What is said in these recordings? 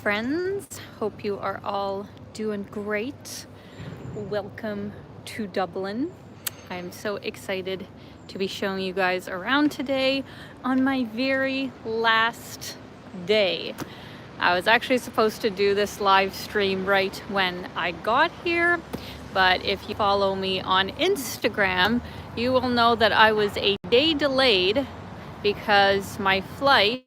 friends. Hope you are all doing great. Welcome to Dublin. I'm so excited to be showing you guys around today on my very last day. I was actually supposed to do this live stream right when I got here, but if you follow me on Instagram, you will know that I was a day delayed because my flight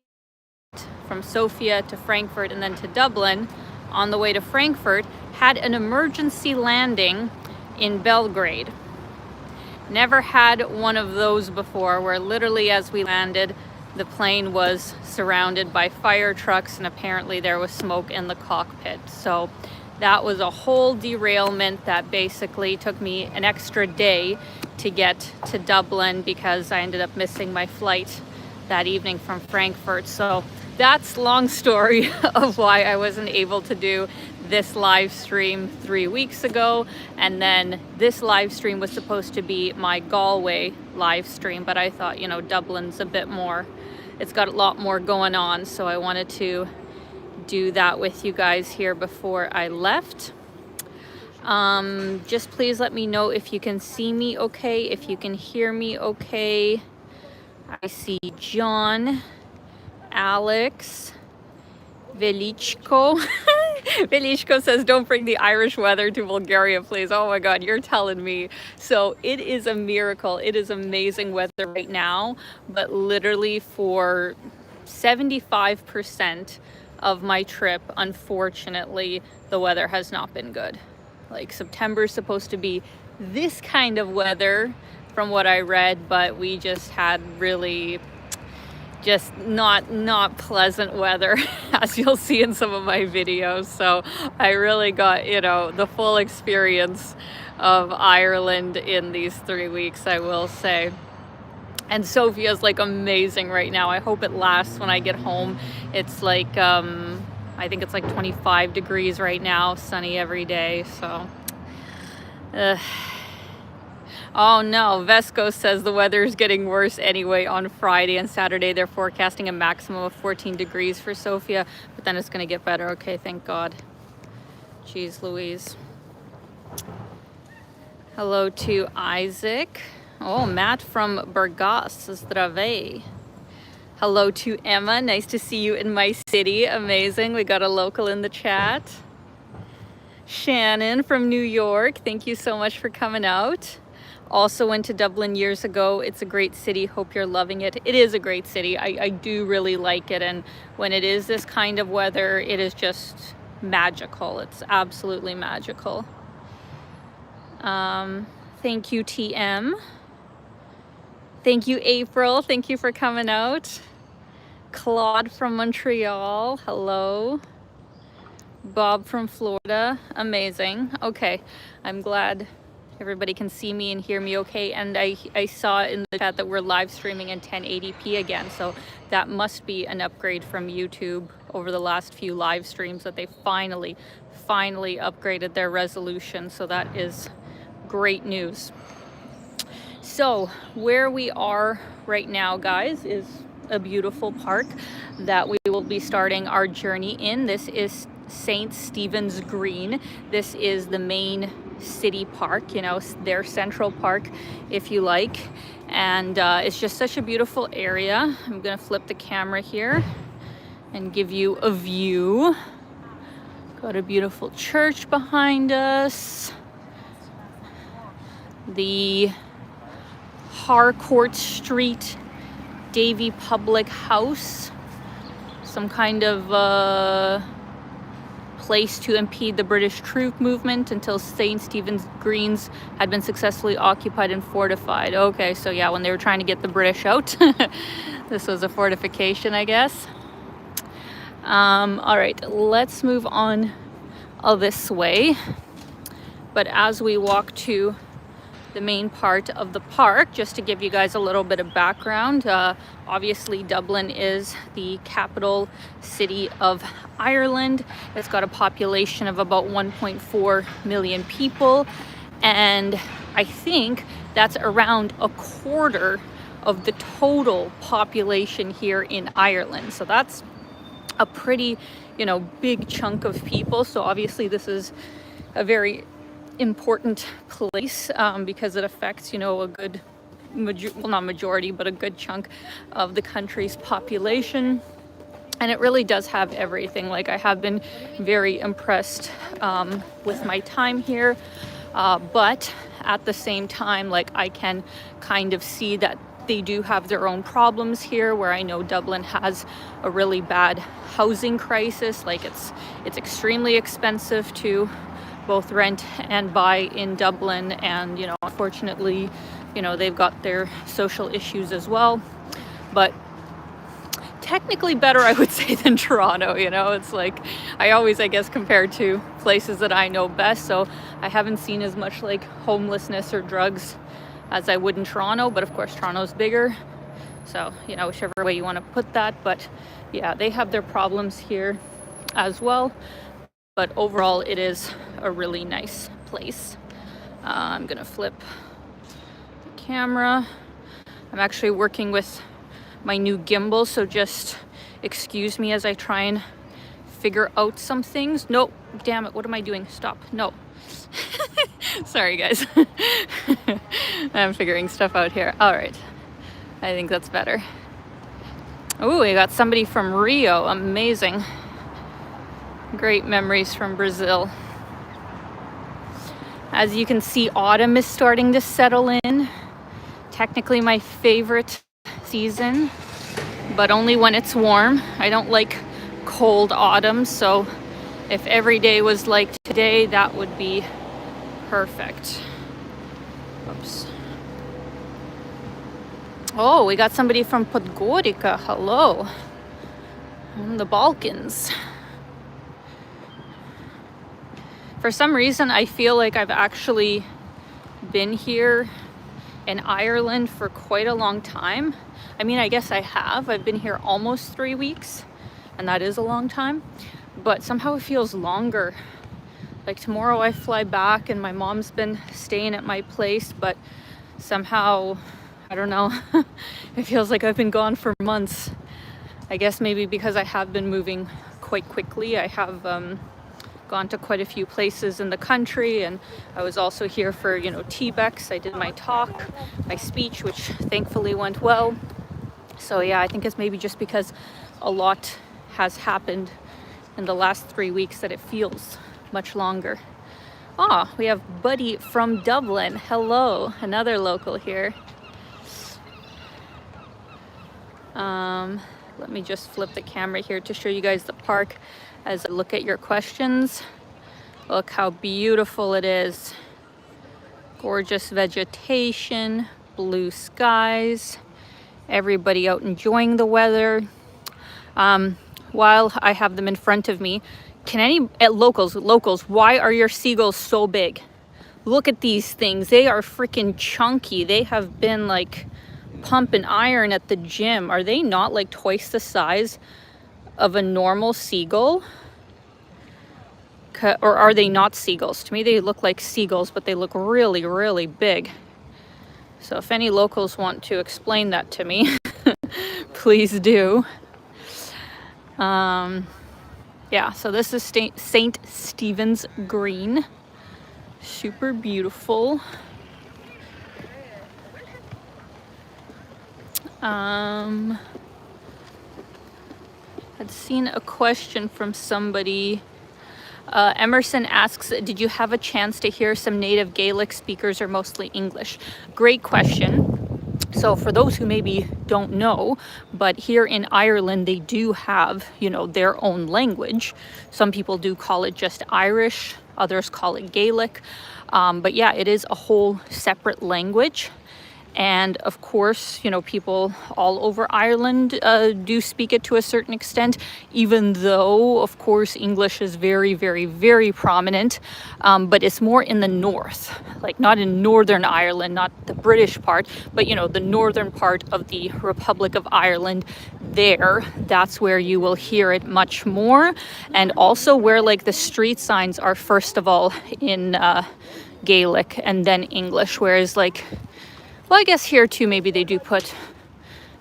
from Sofia to Frankfurt and then to Dublin, on the way to Frankfurt, had an emergency landing in Belgrade. Never had one of those before, where literally as we landed, the plane was surrounded by fire trucks and apparently there was smoke in the cockpit. So that was a whole derailment that basically took me an extra day to get to Dublin because I ended up missing my flight that evening from Frankfurt. So that's long story of why I wasn't able to do this live stream 3 weeks ago. And then this live stream was supposed to be my Galway live stream, but I thought, you know, Dublin's a bit more, it's got a lot more going on. So I wanted to do that with you guys here before I left. Just please let me know if you can see me okay, if you can hear me okay. I see John, Alex, Velichko. Velichko says, don't bring the Irish weather to Bulgaria, please. Oh my God, you're telling me. So it is a miracle. It is amazing weather right now, but literally for 75% of my trip, unfortunately, the weather has not been good. Like September is supposed to be this kind of weather from what I read, but we just had really just not pleasant weather, as you'll see in some of my videos. So I really got, you know, the full experience of Ireland in these 3 weeks, I will say. And Sofia's like amazing right now. I hope it lasts when I get home. It's like I think it's like 25 degrees right now, sunny every day. So oh no, Vesco says the weather is getting worse anyway on Friday and Saturday. They're forecasting a maximum of 14 degrees for Sofia, but then it's going to get better. Okay, thank God. Jeez Louise. Hello to Isaac. Oh, Matt from Burgos. Zdravej. Hello to Emma. Nice to see you in my city. Amazing. We got a local in the chat. Shannon from New York. Thank you so much for coming out. Also went to Dublin years ago. It's a great city. Hope you're loving it. It is a great city. I do really like it. And when it is this kind of weather, it is just magical. It's absolutely magical. Thank you, TM. Thank you, April. Thank you for coming out. Claude from Montreal. Hello. Bob from Florida. Amazing. Okay. I'm glad everybody can see me and hear me okay. And I saw in the chat that we're live streaming in 1080p again. So that must be an upgrade from YouTube over the last few live streams, that they finally upgraded their resolution. So that is great news. So where we are right now, guys, is a beautiful park that we will be starting our journey in. This is St. Stephen's Green. This is the main city park, you know, their central park, if you like. And it's just such a beautiful area. I'm gonna flip the camera here and give you a view. Got a beautiful church behind us. The Harcourt Street Davy Public House. Some kind of place to impede the British troop movement until St. Stephen's Greens had been successfully occupied and fortified. Okay, so yeah, when they were trying to get the British out, this was a fortification, I guess. All right, let's move on this way. But as we walk to the main part of the park, just to give you guys a little bit of background, obviously Dublin is the capital city of Ireland. It's got a population of about 1.4 million people, and I think that's around a quarter of the total population here in Ireland. So that's a pretty, you know, big chunk of people. So obviously this is a very important place because it affects, you know, a good, well, not majority, but a good chunk of the country's population. And it really does have everything. Like, I have been very impressed with my time here, but at the same time, like, I can kind of see that they do have their own problems here, where I know Dublin has a really bad housing crisis. Like, it's extremely expensive to both rent and buy in Dublin, and, you know, unfortunately, you know, they've got their social issues as well. But technically better, I would say, than Toronto. You know, it's like, I always, I guess, compare to places that I know best. So I haven't seen as much like homelessness or drugs as I would in Toronto, but of course Toronto's bigger, so, you know, whichever way you want to put that. But yeah, they have their problems here as well, but overall it is a really nice place. I'm gonna flip the camera. I'm actually working with my new gimbal, so just excuse me as I try and figure out some things. No, damn it, what am I doing? Stop. No. Sorry guys. I'm figuring stuff out here. All right, I think that's better. Oh, we got somebody from Rio. Amazing. Great memories from Brazil. As you can see, autumn is starting to settle in. Technically my favorite season, but only when it's warm. I don't like cold autumn, so if every day was like today, that would be perfect. Oops. Oh, we got somebody from Podgorica. Hello. From the Balkans. For some reason, I feel like I've actually been here in Ireland for quite a long time. I mean, I guess I have. I've been here almost 3 weeks, and that is a long time, but somehow it feels longer. Like, tomorrow I fly back and my mom's been staying at my place, but somehow, I don't know, it feels like I've been gone for months. I guess maybe because I have been moving quite quickly. I have gone to quite a few places in the country, and I was also here for, you know, TBEX. I did my talk, my speech, which thankfully went well. So yeah, I think it's maybe just because a lot has happened in the last 3 weeks that it feels much longer. Ah, we have Buddy from Dublin. Hello, another local here. Let me just flip the camera here to show you guys the park as I look at your questions. Look how beautiful it is. Gorgeous vegetation, blue skies, everybody out enjoying the weather. While I have them in front of me, can any locals, why are your seagulls so big? Look at these things. They are freaking chunky. They have been like pumping iron at the gym. Are they not like twice the size of a normal seagull? Or are they not seagulls? To me, they look like seagulls, but they look really, really big. So if any locals want to explain that to me, please do. Yeah, so this is St. Stephen's Green. Super beautiful. I'd seen a question from somebody. Emerson asks, did you have a chance to hear some native Gaelic speakers or mostly English? Great question. So for those who maybe don't know, but here in Ireland, they do have, you know, their own language. Some people do call it just Irish, others call it Gaelic. But yeah, it is a whole separate language. And of course, you know, people all over Ireland do speak it to a certain extent, even though, of course, English is very, very, very prominent. But it's more in the north, like not in Northern Ireland, not the British part, but, you know, the northern part of the Republic of Ireland there. That's where you will hear it much more. And also where like the street signs are, first of all, in Gaelic and then English, whereas like, well, I guess here too, maybe they do put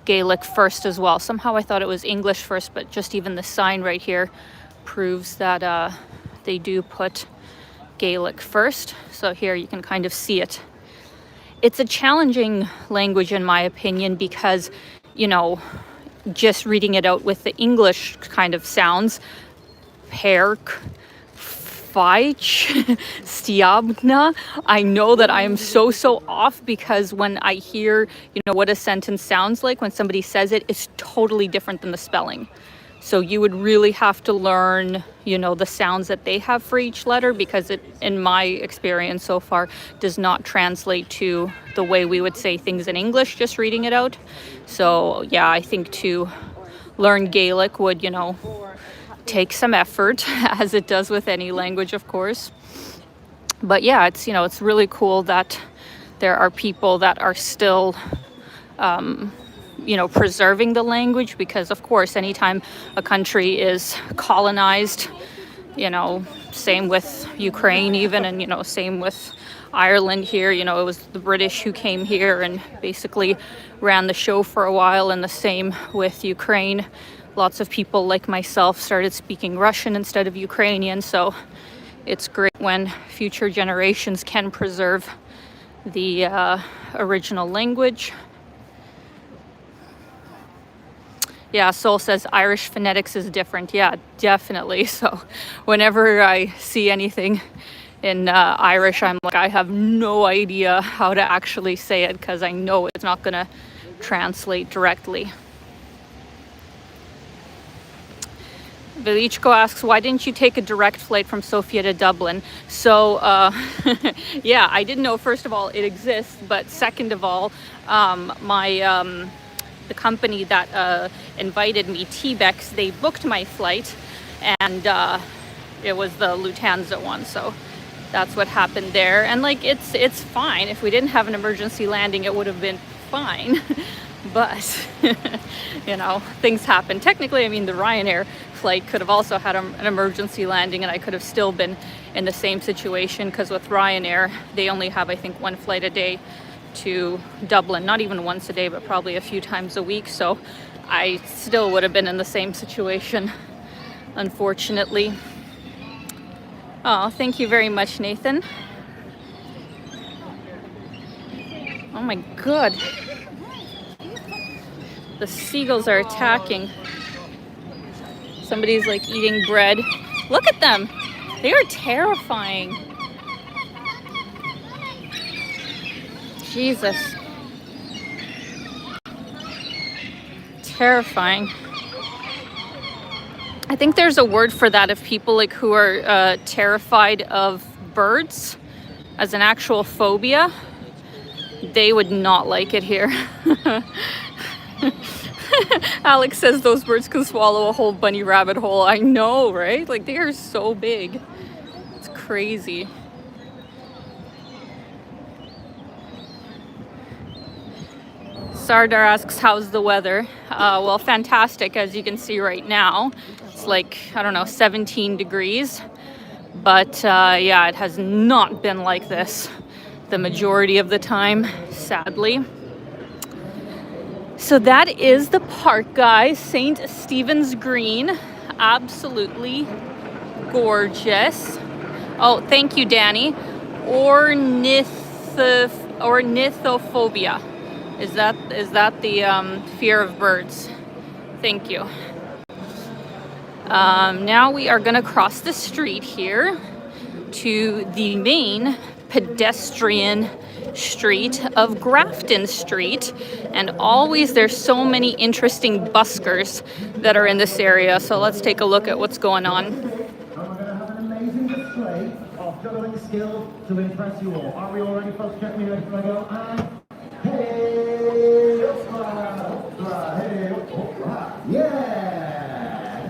Gaelic first as well. Somehow I thought it was English first, but just even the sign right here proves that they do put Gaelic first. So here you can kind of see it. It's a challenging language in my opinion because, you know, just reading it out with the English kind of sounds, perk, Feich, Stiabna. I know that I am so off because when I hear, you know, what a sentence sounds like when somebody says it, it's totally different than the spelling. So you would really have to learn, you know, the sounds that they have for each letter because it, in my experience so far, does not translate to the way we would say things in English just reading it out. So yeah, I think to learn Gaelic would, you know, take some effort, as it does with any language, of course. But yeah, it's, you know, it's really cool that there are people that are still you know, preserving the language, because of course anytime a country is colonized, you know, same with Ukraine even, and you know, same with Ireland here, you know, it was the British who came here and basically ran the show for a while, and the same with Ukraine. Lots of people like myself started speaking Russian instead of Ukrainian, so it's great when future generations can preserve the original language. Yeah, Sol says Irish phonetics is different. Yeah, definitely. So whenever I see anything in Irish, I'm like, I have no idea how to actually say it because I know it's not going to translate directly. Velichko asks, why didn't you take a direct flight from Sofia to Dublin? So, yeah, I didn't know, first of all, it exists, but second of all, the company that invited me, T-Bex, they booked my flight, and it was the Lufthansa one, so that's what happened there. And like, it's fine. If we didn't have an emergency landing, it would have been fine. But you know, things happen. Technically, I mean, the Ryanair flight could have also had an emergency landing, and I could have still been in the same situation, because with Ryanair, they only have, I think, one flight a day to Dublin, not even once a day, but probably a few times a week. So I still would have been in the same situation, unfortunately. Oh, thank you very much, Nathan. Oh my God. The seagulls are attacking. Somebody's like eating bread. Look at them. They are terrifying. Jesus. Terrifying. I think there's a word for that of people like who are terrified of birds as an actual phobia. They would not like it here. Alex says those birds can swallow a whole bunny rabbit hole. I know, right? Like, they are so big. It's crazy. Sardar asks, how's the weather? Well, fantastic, as you can see right now. It's like, I don't know, 17 degrees. But yeah, it has not been like this the majority of the time, sadly. So that is the park, guys. St. Stephen's Green. Absolutely gorgeous. Oh, thank you, Danny. Ornithophobia. Is that the fear of birds? Thank you. Now we are going to cross the street here to the main pedestrian street of Grafton Street, and always there's so many interesting buskers that are in this area, so let's take a look at what's going on. And we're going to have an amazing display of juggling skill to impress you all. Are we all ready, folks? Check me out before I go. And hey, hey, yeah!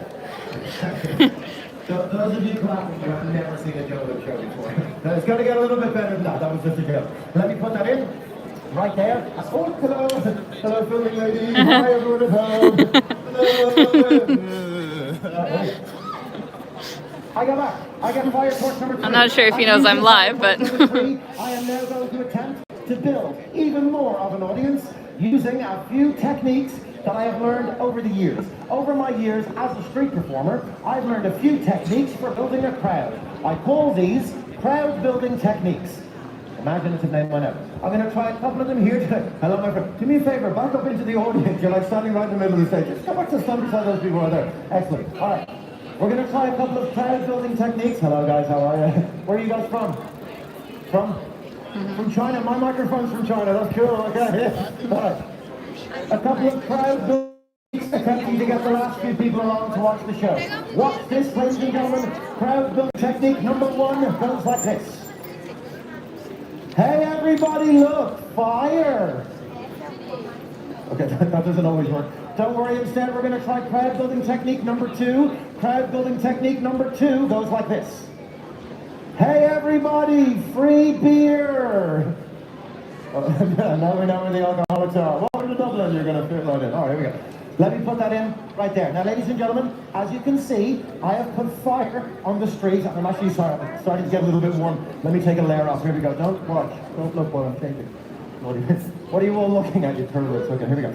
So those of you clapping, you have never seen a juggling show before. Now, it's going to get a little bit better than that. That was just a joke. Let me put that in. Right there. Oh, hello. Hello, filming ladies. Hi, everyone at home. Hello. I got back. I got fire torch number 3. I'm not sure if he knows I'm live, but I am now going to attempt to build even more of an audience using a few techniques that I have learned over the years. Over my years as a street performer, I've learned a few techniques for building a crowd. I call these crowd building techniques. Imaginative name, went out. I'm going to try a couple of them here today. Hello, my friend. Do me a favor, back up into the audience. You're like standing right in the middle of the stage. Just go back to stand beside those people right there. Excellent. All right. We're going to try a couple of crowd building techniques. Hello, guys. How are you? Where are you guys from? From China. My microphone's from China. That's cool. Okay. Yeah. All right. A couple of crowd building techniques attempting to get the last few people along to watch the show. Watch this, ladies and gentlemen. Crowd building technique number 1 goes like this. Hey everybody, look, fire! Okay, that doesn't always work. Don't worry, instead we're going to try crowd building technique number 2. Crowd building technique number 2 goes like this. Hey everybody, free beer! Now we know where the alcoholics are. Welcome to Dublin, you're going to fit right in. All right, here we go. Let me put that in right there. Now, ladies and gentlemen, as you can see, I have put fire on the street. I'm actually sorry, I'm starting to get a little bit warm. Let me take a layer off. Here we go. Don't watch. Don't look while I'm changing. What are you all looking at, you perverts? Okay, here we go.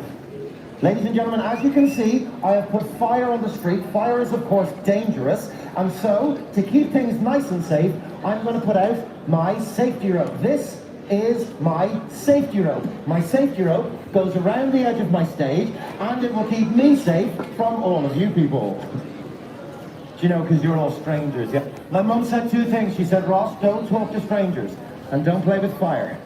Ladies and gentlemen, as you can see, I have put fire on the street. Fire is, of course, dangerous. And so, to keep things nice and safe, I'm going to put out my safety rope. This is my safety rope. My safety rope goes around the edge of my stage, and it will keep me safe from all of you people. Do you know, because you're all strangers, yeah? My mum said 2 things. She said, Ross, don't talk to strangers, and don't play with fire.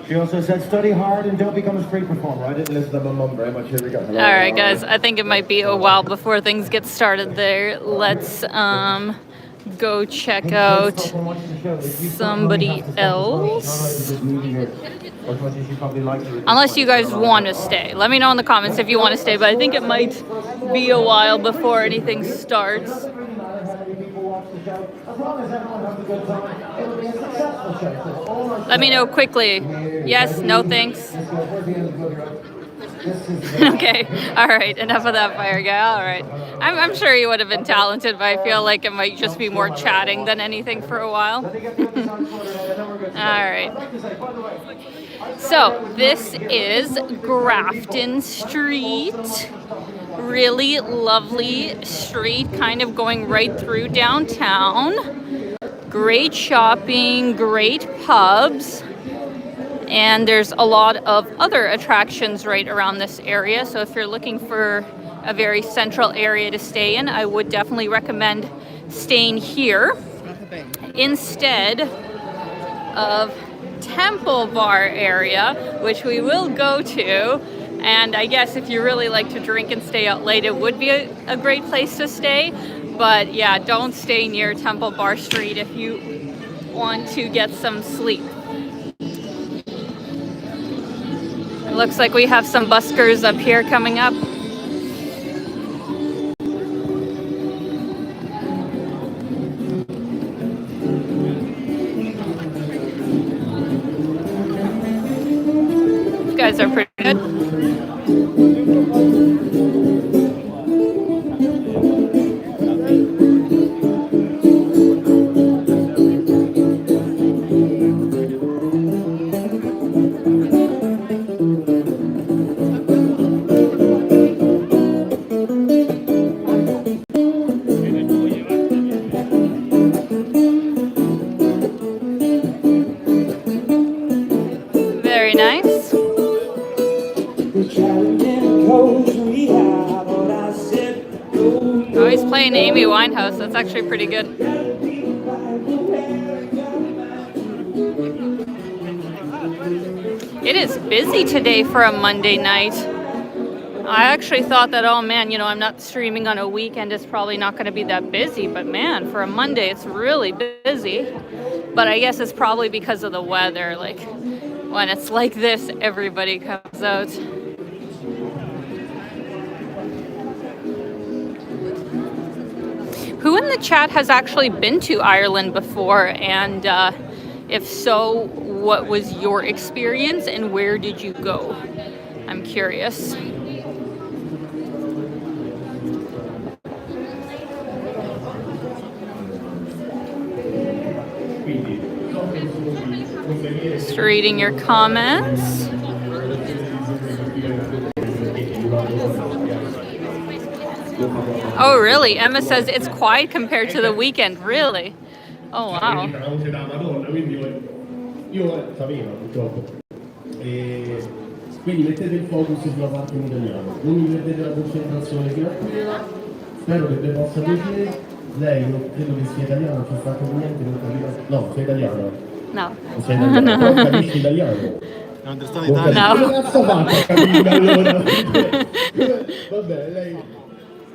She also said, study hard and don't become a street performer. I didn't listen to my mum very much. Here we go. Hello, all right, guys, I think it might be a while before things get started there. Let's go check out somebody else. Unless you guys want to stay. Let me know in the comments if you want to stay, but I think it might be a while before anything starts. Let me know quickly. Yes, no thanks. Okay, all right, enough of that fire guy. All right, I'm sure he would have been talented, but I feel like it might just be more chatting than anything for a while. All right, so this is Grafton Street. Really lovely street, kind of going right through downtown. Great shopping, great pubs. And there's a lot of other attractions right around this area. So if you're looking for a very central area to stay in, I would definitely recommend staying here instead of Temple Bar area, which we will go to. And I guess if you really like to drink and stay out late, it would be a great place to stay. But yeah, don't stay near Temple Bar Street if you want to get some sleep. Looks like we have some buskers up here coming up. These guys are pretty good. Very nice. Oh, he's playing Amy Winehouse. That's actually pretty good. It is busy today for a Monday night. I actually thought that, oh man, you know, I'm not streaming on a weekend. It's probably not going to be that busy. But man, for a Monday, it's really busy. But I guess it's probably because of the weather. Like, when it's like this, everybody comes out. Who in the chat has actually been to Ireland before? And if so, what was your experience and where did you go? I'm curious. Just reading your comments. Oh, really? Emma says it's quiet compared to the weekend. Really? Oh, wow. La voce da Madonna, quindi io sapevo purtroppo. Quindi mettete il focus sulla parte in italiano, non mi perdete la concentrazione fino a quella, spero che vi possa piacere. Lei non credo che sia italiana, non ci sta con niente, non capiva. No, sei italiana. No. Non sei italiana, però capisci italiano. Non te sto in Italia. No. Come cazzo fa a capire allora? Vabbè, lei...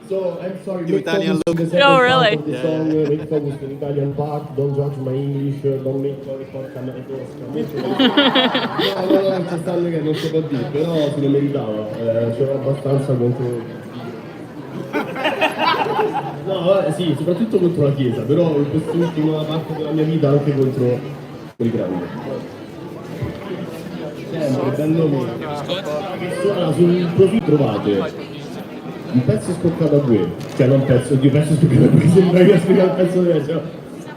So, I'm sorry, You Italian look. Oh, really? The song, make focus on Italian part, don't judge my English, don't make focus on my no, ci stanno che non si può dire, però se lo meritava, c'era abbastanza contro... No, sì, soprattutto contro la Chiesa, però in quest'ultima parte della mia vita anche contro i grandi. Sempre, bello mio. Che suona sul profilo trovate un pezzo scoccato a due, cioè non pezzo, oddio, pezzo scoccato a due, sembra che spiega il pezzo diverso, no?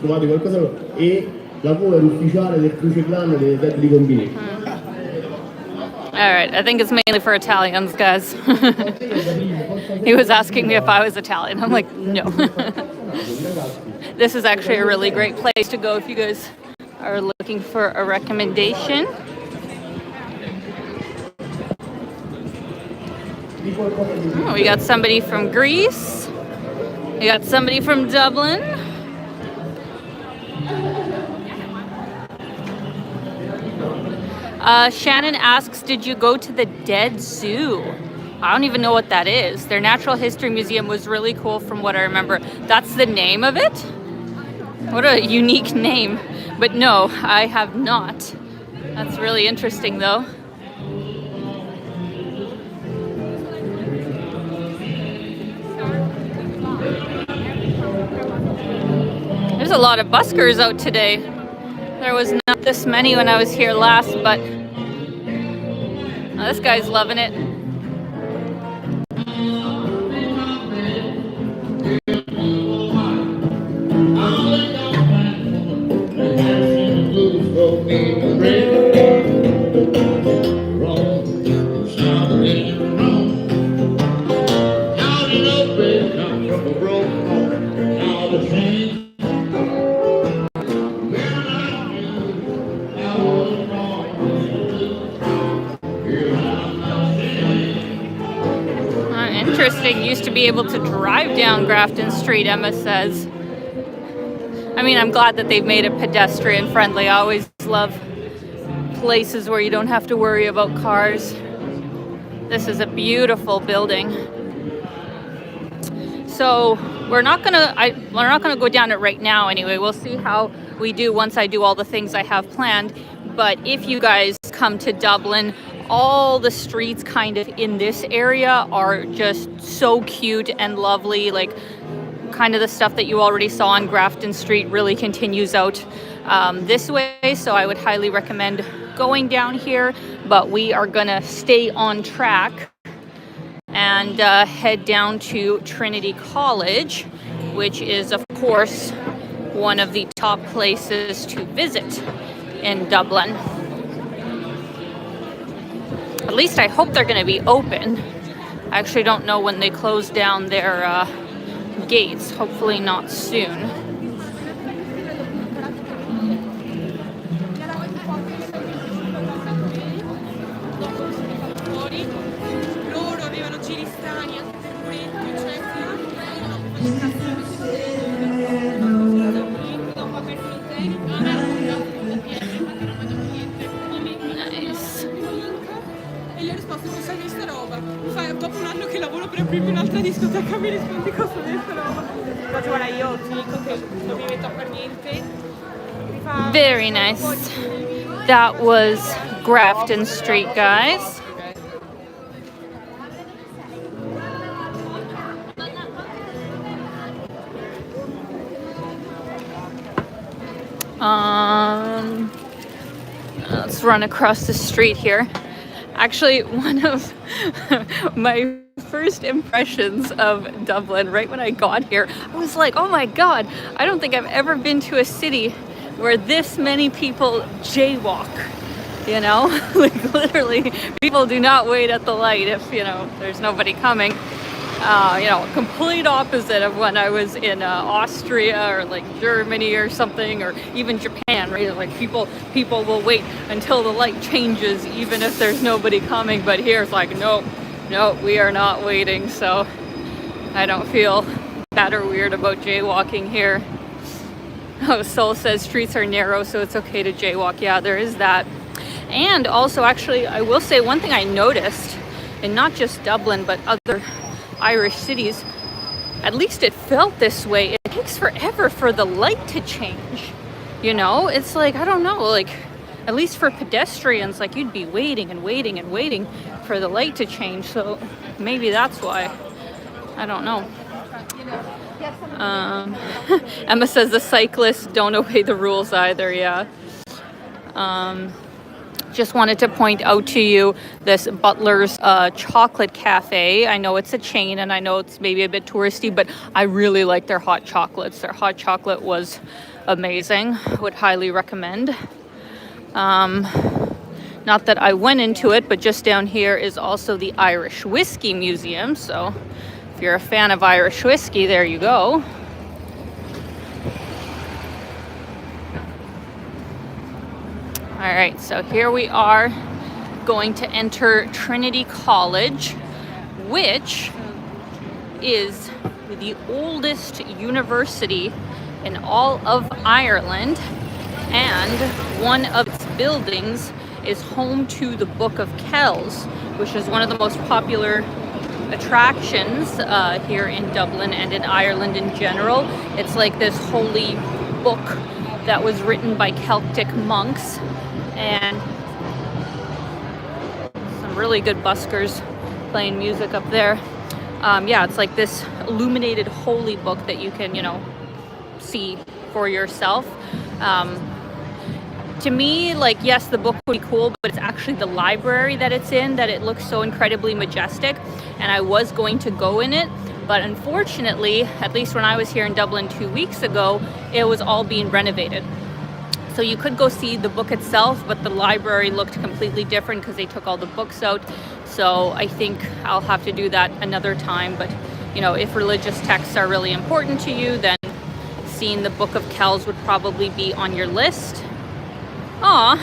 Trovate qualcosa e la cover ufficiale del Cruce Clan dei Deadly Combini. Alright, I think it's mainly for Italians, guys. He was asking me if I was Italian. I'm like, no. This is actually a really great place to go if you guys are looking for a recommendation. Oh, we got somebody from Greece. We got somebody from Dublin. Shannon asks, did you go to the Dead Zoo? I don't even know what that is. Their natural history museum was really cool from what I remember. That's the name of it? What a unique name. But no, I have not. That's really interesting though. There's a lot of buskers out today. There was not this many when I was here last, but this guy's loving it. Interesting. Used to be able to drive down Grafton Street, Emma says. I mean, I'm glad that they've made it pedestrian friendly. I always love places where you don't have to worry about cars. This is a beautiful building. So we're not gonna go down it right now anyway. We'll see how we do once I do all the things I have planned. But if you guys come to Dublin, all the streets kind of in this area are just so cute and lovely. Like kind of the stuff that you already saw on Grafton Street really continues out this way. So I would highly recommend going down here, but we are gonna stay on track and head down to Trinity College, which is of course one of the top places to visit in Dublin. At least I hope they're going to be open. I actually don't know when they close down their gates. Hopefully not soon. Dopo un anno che lavoro per aprirmi un'altra discoteca mi rispondi cosa di questa roba. Però guarda, io ti dico che non mi metto per niente. Very nice. That was Grafton Street, guys. Let's run across the street here. Actually, one of my first impressions of Dublin, right when I got here, I was like, oh my God, I don't think I've ever been to a city where this many people jaywalk, you know? Like literally, people do not wait at the light if, you know, there's nobody coming. You know, complete opposite of when I was in Austria or like Germany or something, or even Japan, right? Like people will wait until the light changes even if there's nobody coming, but here it's like, no, we are not waiting. So I don't feel bad or weird about jaywalking here. Oh, Soul says streets are narrow, so it's okay to jaywalk. Yeah, there is that. And also, actually, I will say one thing I noticed, and not just Dublin, but other Irish cities, at least it felt this way. It takes forever for the light to change. You know, it's like, I don't know, like, at least for pedestrians, like you'd be waiting and waiting and waiting for the light to change. So maybe that's why. I don't know. Emma says the cyclists don't obey the rules either. Yeah. Just wanted to point out to you this Butler's chocolate cafe. I know it's a chain and I know it's maybe a bit touristy, but I really like their hot chocolates. Their hot chocolate was amazing. Would highly recommend. Not that I went into it, but just down here is also the Irish Whiskey Museum. So if you're a fan of Irish whiskey, there you go. All right, so here we are going to enter Trinity College, which is the oldest university in all of Ireland, and one of its buildings is home to the Book of Kells, which is one of the most popular attractions here in Dublin and in Ireland in general. It's like this holy book that was written by Celtic monks, and some really good buskers playing music up there. Yeah, it's like this illuminated holy book that you can, you know, see for yourself. To me, like, yes, the book would be cool, but it's actually the library that it's in that it looks so incredibly majestic. And I was going to go in it, but unfortunately, at least when I was here in Dublin 2 weeks ago, it was all being renovated. So you could go see the book itself, but the library looked completely different because they took all the books out. So I think I'll have to do that another time. But, you know, if religious texts are really important to you, then seeing the Book of Kells would probably be on your list. Aw,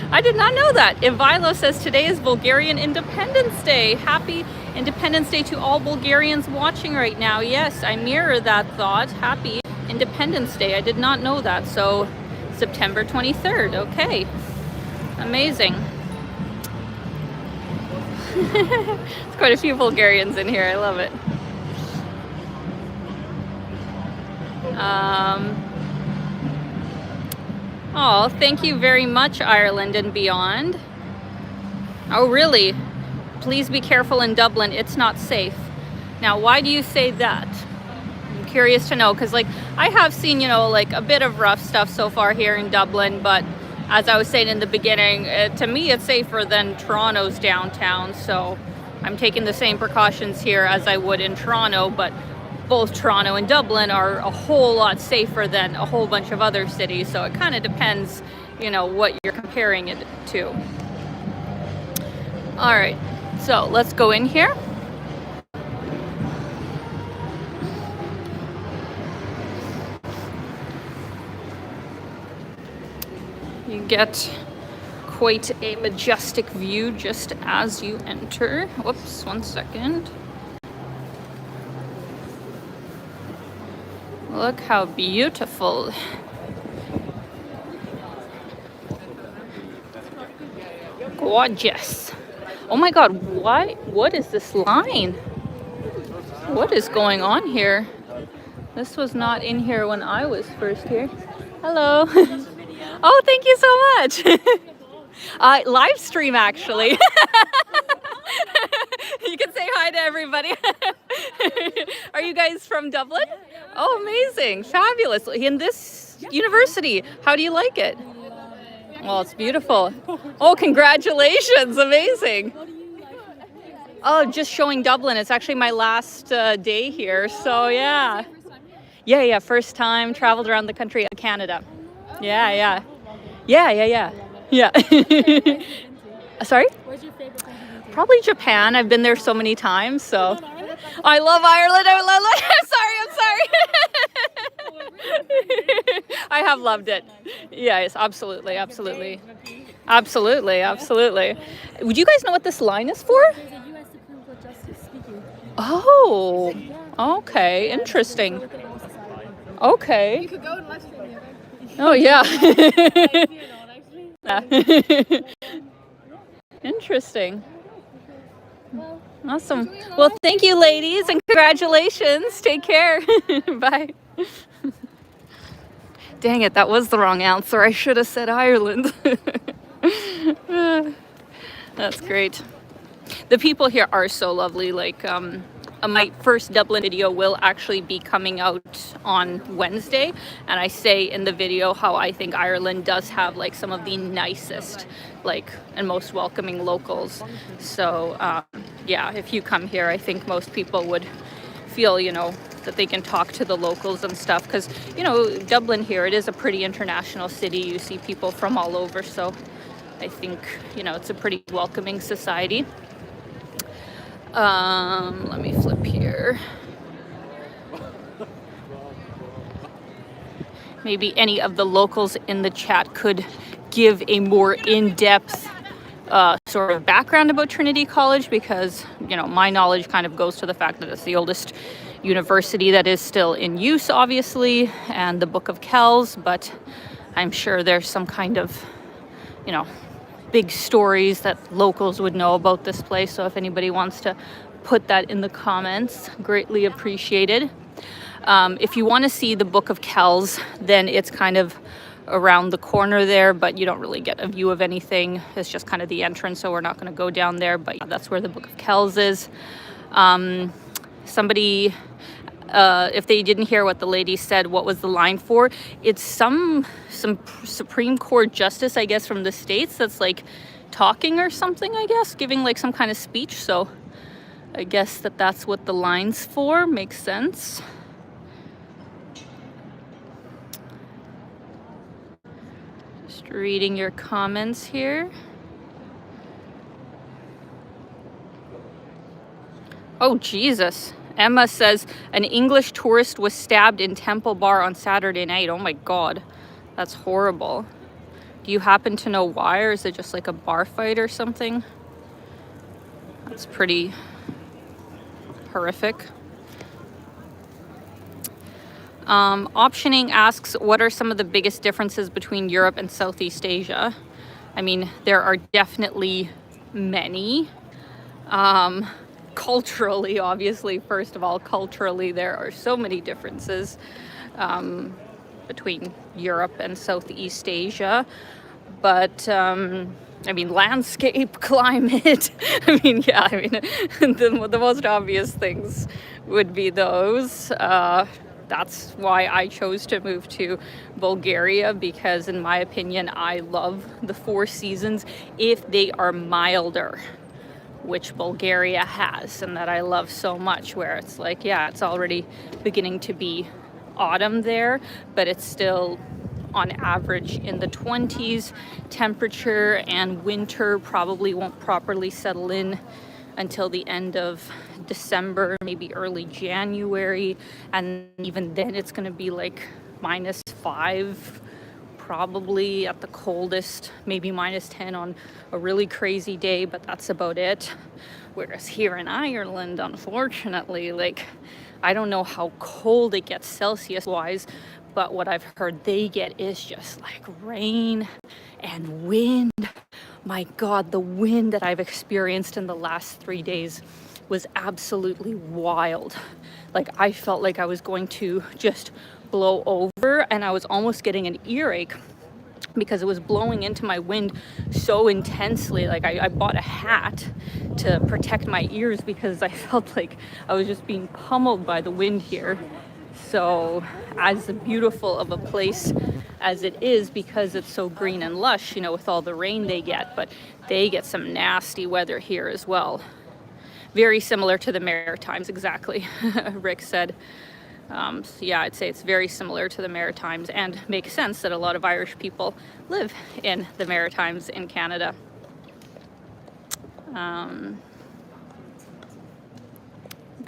I did not know that. Ivilo says today is Bulgarian Independence Day. Happy Independence Day to all Bulgarians watching right now. Yes, I mirror that thought. Happy Independence Day. I did not know that. So September 23rd. Okay. Amazing. There's quite a few Bulgarians in here. I love it. Oh, thank you very much, Ireland and beyond. Oh, really? Please be careful in Dublin. It's not safe. Now, why do you say that? I'm curious to know, because, like, I have seen, you know, like, a bit of rough stuff so far here in Dublin, but as I was saying in the beginning, to me, it's safer than Toronto's downtown, so I'm taking the same precautions here as I would in Toronto, but both Toronto and Dublin are a whole lot safer than a whole bunch of other cities, so it kind of depends, you know, what you're comparing it to. All right, so let's go in here. You get quite a majestic view just as you enter. Whoops, one second. Look how beautiful. Gorgeous. Oh my God, what is this line? What is going on here? This was not in here when I was first here. Hello. Oh, thank you so much. Live stream, actually. You can say hi to everybody. Are you guys from Dublin? Oh, amazing. Fabulous. In this university, how do you like it? Well, it's beautiful. Oh, congratulations. Amazing. Oh, just showing Dublin. It's actually my last day here. So, yeah. Yeah. First time. Traveled around the country. Canada. Yeah. Sorry? Where's your favorite country? Probably Japan. I've been there so many times. So, I love Ireland. I'm sorry. I have loved it. Yes, absolutely. Would you guys know what this line is for? There's a U.S. Supreme Court Justice speaking. Oh, okay, interesting. Okay. You could go and live stream the event. Oh, yeah. Actually. Interesting. Awesome. Well, thank you, ladies, and congratulations. Take care. Bye. Dang it, that was the wrong answer. I should have said Ireland. That's great. The people here are so lovely. Like, my first Dublin video will actually be coming out on Wednesday, and I say in the video how I think Ireland does have like some of the nicest, like, and most welcoming locals. So yeah, if you come here, I think most people would feel, you know, that they can talk to the locals and stuff, because, you know, Dublin here, it is a pretty international city. You see people from all over, so I think, you know, it's a pretty welcoming society. Let me flip here. Maybe any of the locals in the chat could give a more in-depth sort of background about Trinity College, because, you know, my knowledge kind of goes to the fact that it's the oldest university that is still in use, obviously, and the Book of Kells, but I'm sure there's some kind of, you know, big stories that locals would know about this place. So if anybody wants to put that in the comments, greatly appreciated. If you want to see the Book of Kells, then it's kind of around the corner there, but you don't really get a view of anything. It's just kind of the entrance, so we're not going to go down there, but yeah, that's where the Book of Kells is. Somebody, if they didn't hear what the lady said, what was the line for? It's some Supreme Court justice, I guess, from the States that's like talking or something, I guess, giving like some kind of speech. So I guess that's what the line's for. Makes sense. Just reading your comments here. Oh, Jesus. Emma says, an English tourist was stabbed in Temple Bar on Saturday night. Oh my God, that's horrible. Do you happen to know why, or is it just like a bar fight or something? That's pretty horrific. Optioning asks, what are some of the biggest differences between Europe and Southeast Asia? I mean, there are definitely many. Culturally, obviously, first of all, culturally, there are so many differences between Europe and Southeast Asia. But, I mean, landscape, climate, I mean, yeah, I mean, the most obvious things would be those. That's why I chose to move to Bulgaria, because in my opinion, I love the 4 seasons if they are milder, which Bulgaria has, and that I love so much, where it's like, yeah, it's already beginning to be autumn there, but it's still on average in the 20s temperature, and winter probably won't properly settle in until the end of December, maybe early January, and even then it's going to be like -5 probably at the coldest, maybe -10 on a really crazy day, but that's about it. Whereas here in Ireland, unfortunately, like, I don't know how cold it gets Celsius wise, but what I've heard they get is just like rain and wind. My God, the wind that I've experienced in the last 3 days was absolutely wild. Like, I felt like I was going to just blow over, and I was almost getting an earache because it was blowing into my wind so intensely. Like, I bought a hat to protect my ears because I felt like I was just being pummeled by the wind here. So as beautiful of a place as it is, because it's so green and lush, you know, with all the rain they get, but they get some nasty weather here as well. Very similar to the Maritimes, exactly, Rick said. So yeah, I'd say it's very similar to the Maritimes, and makes sense that a lot of Irish people live in the Maritimes in Canada.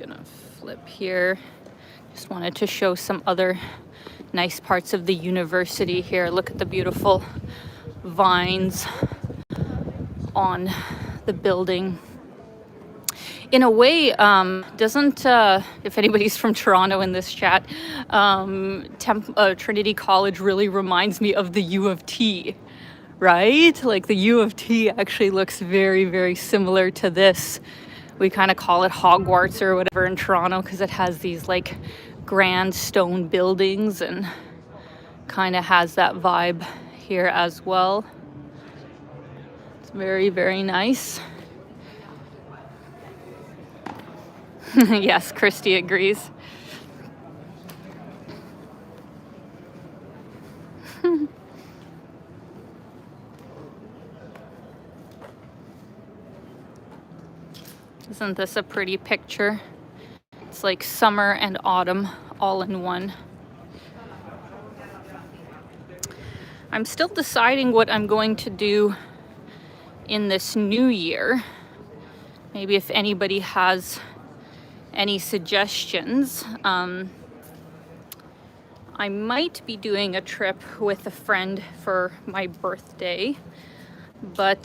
gonna flip here. Just wanted to show some other nice parts of the university here. Look at the beautiful vines on the building. In a way, doesn't, if anybody's from Toronto in this chat, Trinity College really reminds me of the U of T, right? Like the U of T actually looks very, very similar to this. We kind of call it Hogwarts or whatever in Toronto because it has these like grand stone buildings and kind of has that vibe here as well. It's very, very nice. Yes, Christy agrees. Isn't this a pretty picture? It's like summer and autumn all in one. I'm still deciding what I'm going to do in this new year. Maybe if anybody has any suggestions. I might be doing a trip with a friend for my birthday, but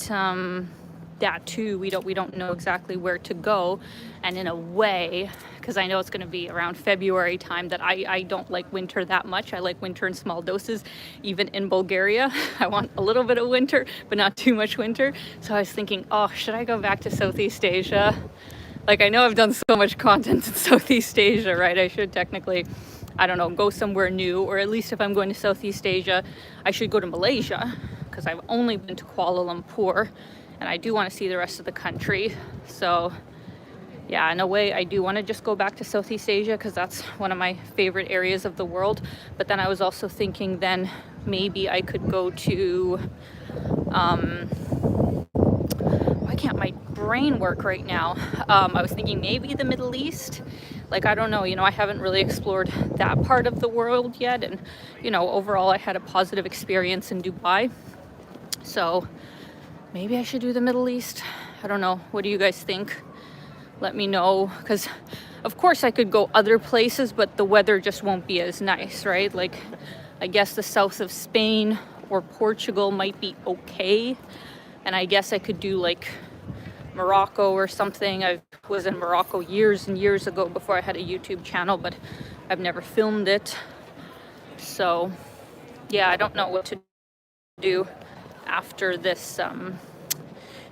that too, we don't know exactly where to go. And in a way, because I know it's going to be around February time, that I don't like winter that much. I like winter in small doses. Even in Bulgaria, I want a little bit of winter, but not too much winter. So I was thinking, oh, should I go back to Southeast Asia? Like, I know I've done so much content in Southeast Asia, right? I should technically, I don't know, go somewhere new, or at least if I'm going to Southeast Asia, I should go to Malaysia, because I've only been to Kuala Lumpur, and I do want to see the rest of the country. So, yeah, in a way, I do want to just go back to Southeast Asia, because that's one of my favorite areas of the world. But then I was also thinking then maybe I could go to, why can't my brain work right now? I was thinking maybe the Middle East. Like, I don't know, you know, I haven't really explored that part of the world yet. And, you know, overall, I had a positive experience in Dubai. So maybe I should do the Middle East. I don't know. What do you guys think? Let me know. Because, of course, I could go other places, but the weather just won't be as nice, right? Like, I guess the south of Spain or Portugal might be okay. And I guess I could do like Morocco or something. I was in Morocco years and years ago before I had a YouTube channel, but I've never filmed it. So yeah, I don't know what to do after this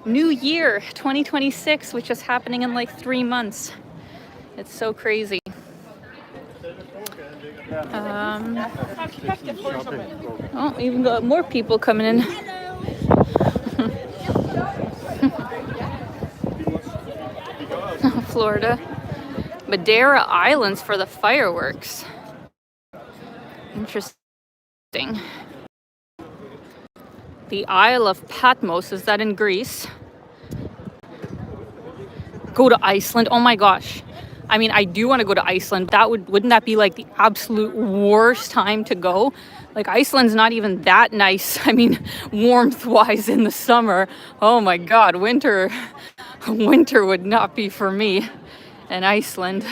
new year, 2026, which is happening in like 3 months. It's so crazy. Oh, even got more people coming in. Florida. Madeira Islands for the fireworks. Interesting. The Isle of Patmos, is that in Greece? Go to Iceland. Oh my gosh. I mean, I do want to go to Iceland. Wouldn't that be like the absolute worst time to go? Like, Iceland's not even that nice. I mean, warmth-wise in the summer. Oh my God, winter would not be for me in Iceland.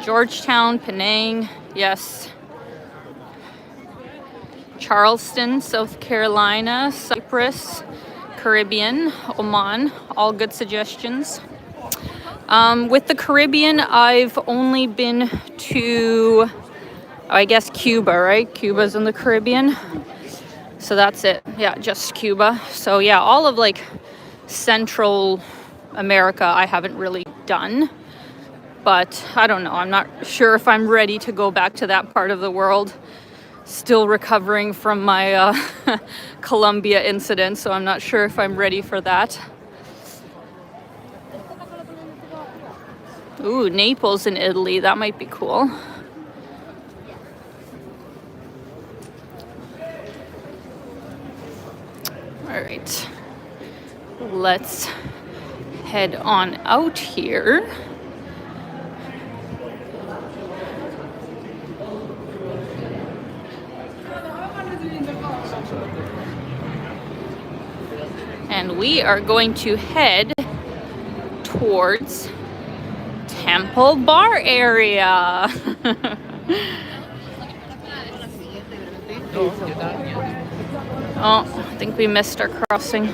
Georgetown, Penang, yes. Charleston, South Carolina, Cyprus, Caribbean, Oman, all good suggestions. With the Caribbean, I've only been to, I guess, Cuba, right? Cuba's in the Caribbean. So that's it. Yeah, just Cuba. So yeah, all of like Central America I haven't really done. But I don't know. I'm not sure if I'm ready to go back to that part of the world. Still recovering from my Colombia incident, so I'm not sure if I'm ready for that. Ooh, Naples in Italy. That might be cool. All right. Let's head on out here. And we are going to head towards Temple Bar area. Oh, I think we missed our crossing.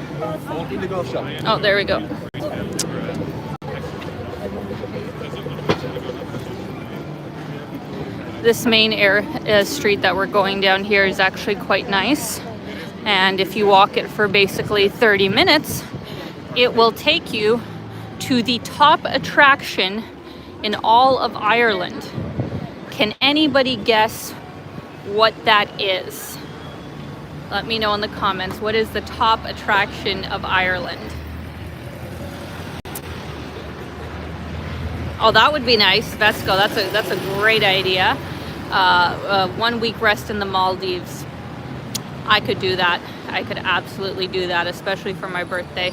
Oh, there we go. This main street that we're going down here is actually quite nice. And if you walk it for basically 30 minutes, it will take you to the top attraction in all of Ireland. Can anybody guess what that is? Let me know in the comments. What is the top attraction of Ireland? Oh, that would be nice. Let's go. That's a great idea. 1 week rest in the Maldives. I could do that. I could absolutely do that, especially for my birthday.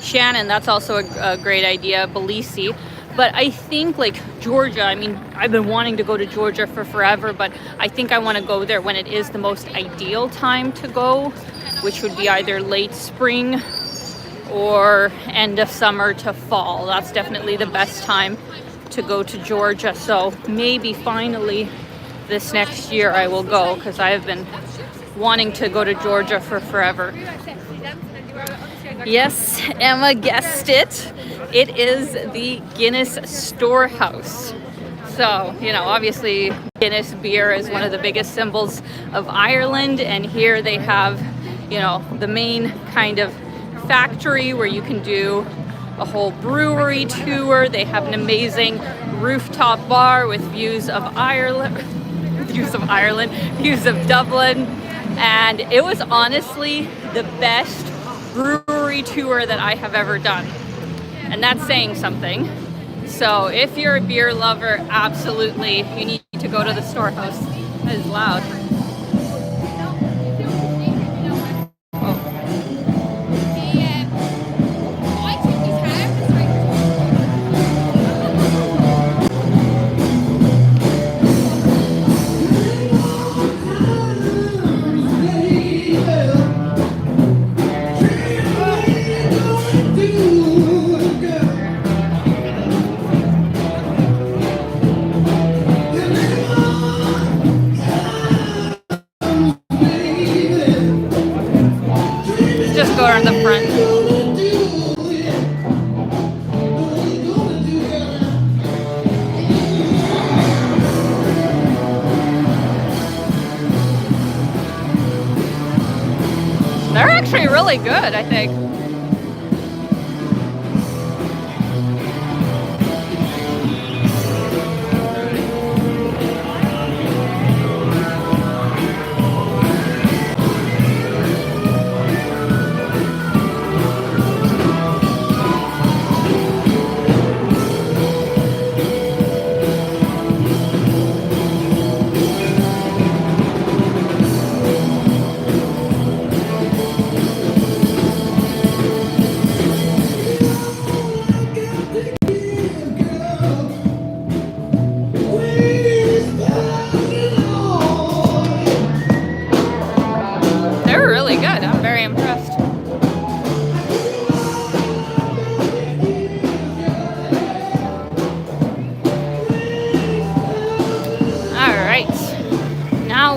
Shannon, that's also a great idea. Belize. But I think like Georgia, I mean, I've been wanting to go to Georgia for forever, but I think I want to go there when it is the most ideal time to go, which would be either late spring or end of summer to fall. That's definitely the best time to go to Georgia. So maybe finally this next year I will go, because I have been wanting to go to Georgia for forever. Yes, Emma guessed it. It is the Guinness Storehouse. So, you know, obviously Guinness beer is one of the biggest symbols of Ireland, and here they have, you know, the main kind of factory where you can do a whole brewery tour. They have an amazing rooftop bar with views of Ireland, views of Dublin, and it was honestly the best brewery tour that I have ever done. And that's saying something. So if you're a beer lover, absolutely, you need to go to the Storehouse. That is loud. Just go around the front. They're actually really good, I think.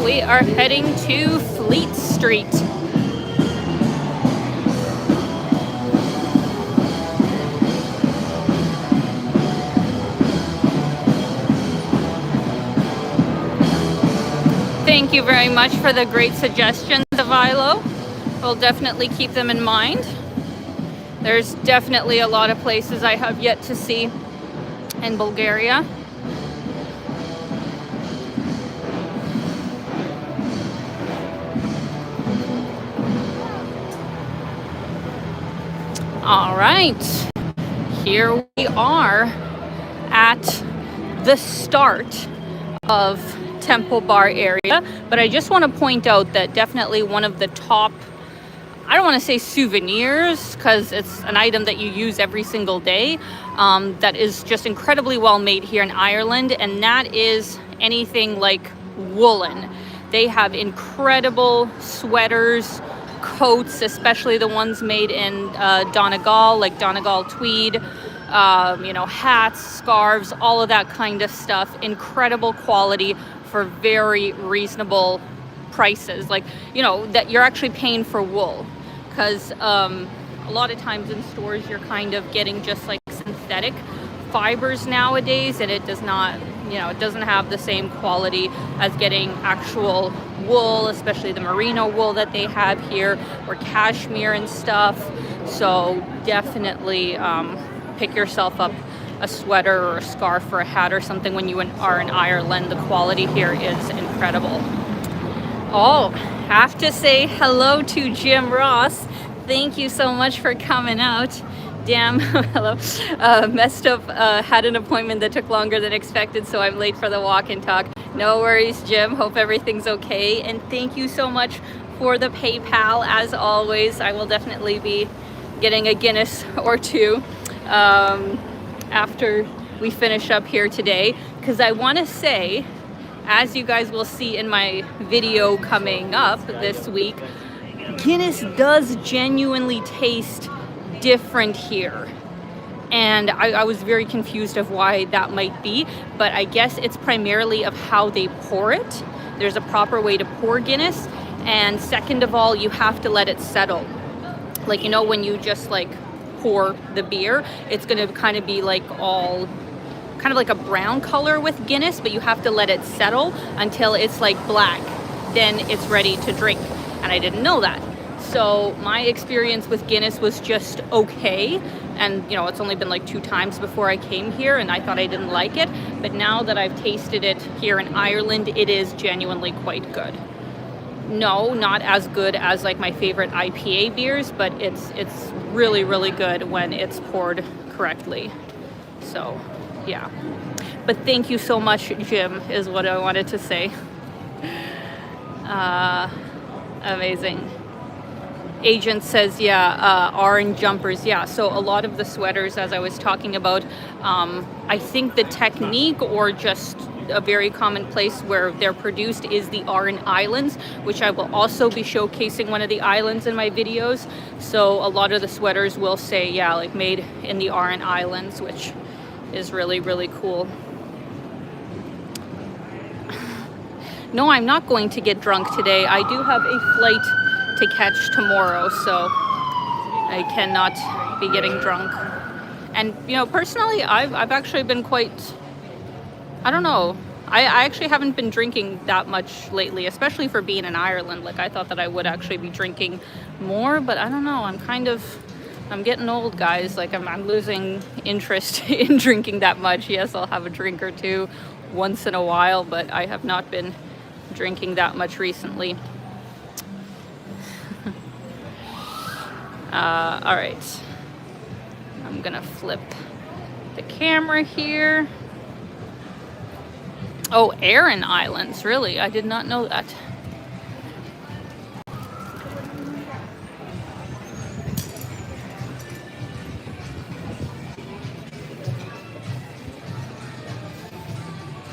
We are heading to Fleet Street. Thank you very much for the great suggestions, Avilo. We'll definitely keep them in mind. There's definitely a lot of places I have yet to see in Bulgaria. All right, here we are at the start of Temple Bar area, but I just want to point out that definitely one of the top, I don't want to say souvenirs because it's an item that you use every single day, that is just incredibly well made here in Ireland, and that is anything like woolen. They have incredible sweaters, coats, especially the ones made in Donegal, like Donegal tweed, you know, hats, scarves, all of that kind of stuff. Incredible quality for very reasonable prices. Like, you know, that you're actually paying for wool, because a lot of times in stores you're kind of getting just like synthetic fibers nowadays, and it does not, you know, it doesn't have the same quality as getting actual wool, especially the merino wool that they have here, or cashmere and stuff. So definitely pick yourself up a sweater or a scarf or a hat or something when you are in Ireland. The quality here is incredible. Oh, have to say hello to Jim Ross. Thank you so much for coming out. Damn, hello. Messed up, had an appointment that took longer than expected, so I'm late for the walk and talk. No worries, Jim. Hope everything's okay. And thank you so much for the PayPal, as always. I will definitely be getting a Guinness or two after we finish up here today, because I want to say, as you guys will see in my video coming up this week, Guinness does genuinely taste different here, and I was very confused of why that might be, but I guess it's primarily of how they pour it. There's a proper way to pour Guinness, and second of all, you have to let it settle. Like, you know, when you just like pour the beer, it's going to kind of be like all kind of like a brown color with Guinness, but you have to let it settle until it's like black, then it's ready to drink. And I didn't know that. So my experience with Guinness was just okay, and you know, it's only been like 2 times before I came here, and I thought I didn't like it, but now that I've tasted it here in Ireland, it is genuinely quite good. No, not as good as like my favorite IPA beers, but it's really, really good when it's poured correctly. So yeah, but thank you so much, Jim, is what I wanted to say. Amazing. Agent says, yeah, orange jumpers. Yeah, so a lot of the sweaters, as I was talking about, I think the technique, or just a very common place where they're produced, is the Aran Islands, which I will also be showcasing one of the islands in my videos. So a lot of the sweaters will say, yeah, like made in the Aran Islands, which is really, really cool. No, I'm not going to get drunk today. I do have a flight to catch tomorrow, so I cannot be getting drunk. And you know, personally, I've actually been quite, I don't know, I actually haven't been drinking that much lately, especially for being in Ireland. Like, I thought that I would actually be drinking more, but I don't know, I'm getting old, guys. Like, I'm losing interest in drinking that much. Yes, I'll have a drink or two once in a while, but I have not been drinking that much recently. All right, I'm gonna flip the camera here. Oh, Aran Islands, really? I did not know that.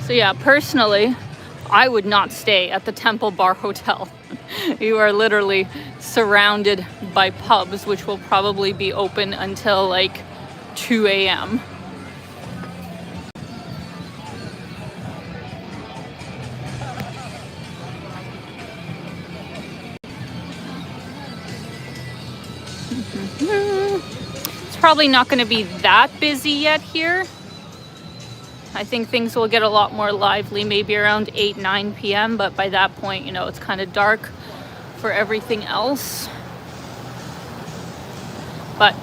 So yeah, personally, I would not stay at the Temple Bar Hotel. You are literally surrounded by pubs, which will probably be open until like 2 a.m. It's probably not going to be that busy yet here. I think things will get a lot more lively maybe around 8-9 p.m. But by that point, you know, it's kind of dark for everything else. But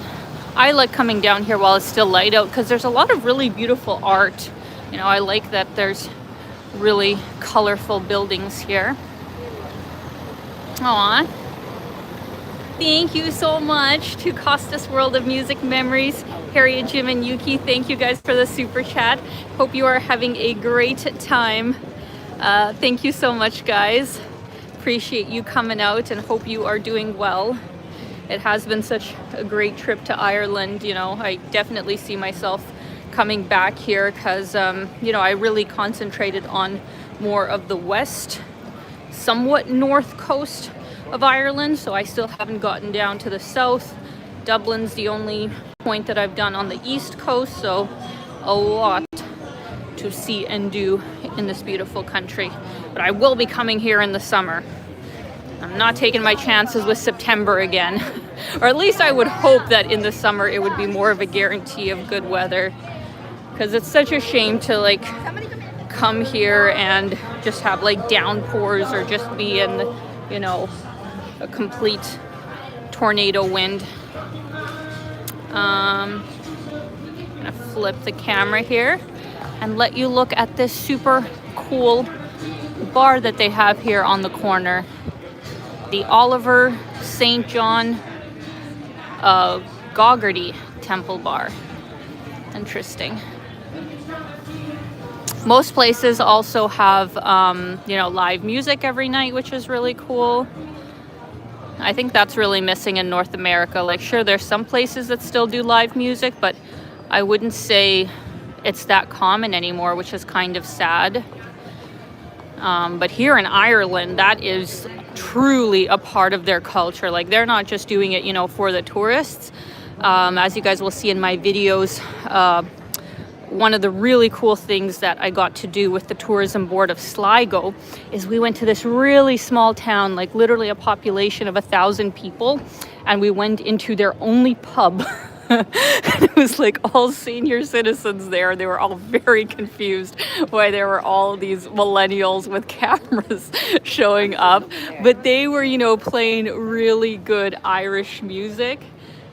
I like coming down here while it's still light out, because there's a lot of really beautiful art. You know, I like that there's really colorful buildings here. Aw. Thank you so much to Costas World of Music Memories, Harriet, Jim, and Yuki. Thank you guys for the super chat. Hope you are having a great time. Thank you so much, guys. Appreciate you coming out and hope you are doing well. It has been such a great trip to Ireland. You know, I definitely see myself coming back here because, you know, I really concentrated on more of the west, somewhat north coast of Ireland, so I still haven't gotten down to the south. Dublin's the only point that I've done on the east coast, so a lot to see and do in this beautiful country. But I will be coming here in the summer. I'm not taking my chances with September again. Or at least I would hope that in the summer it would be more of a guarantee of good weather. Because it's such a shame to like come here and just have like downpours or just be in, you know, a complete tornado wind. I'm gonna flip the camera here and let you look at this super cool bar that they have here on the corner. The Oliver St. John Gaugerty Temple Bar. Interesting. Most places also have, you know, live music every night, which is really cool. I think that's really missing in North America. Like, sure, there's some places that still do live music, but I wouldn't say it's that common anymore, which is kind of sad. But here in Ireland, that is truly a part of their culture. Like, they're not just doing it, you know, for the tourists. As you guys will see in my videos, one of the really cool things that I got to do with the tourism board of Sligo is we went to this really small town, like literally a population of 1,000 people, and we went into their only pub. It was like all senior citizens there. They were all very confused why there were all these millennials with cameras showing up, but they were, you know, playing really good Irish music,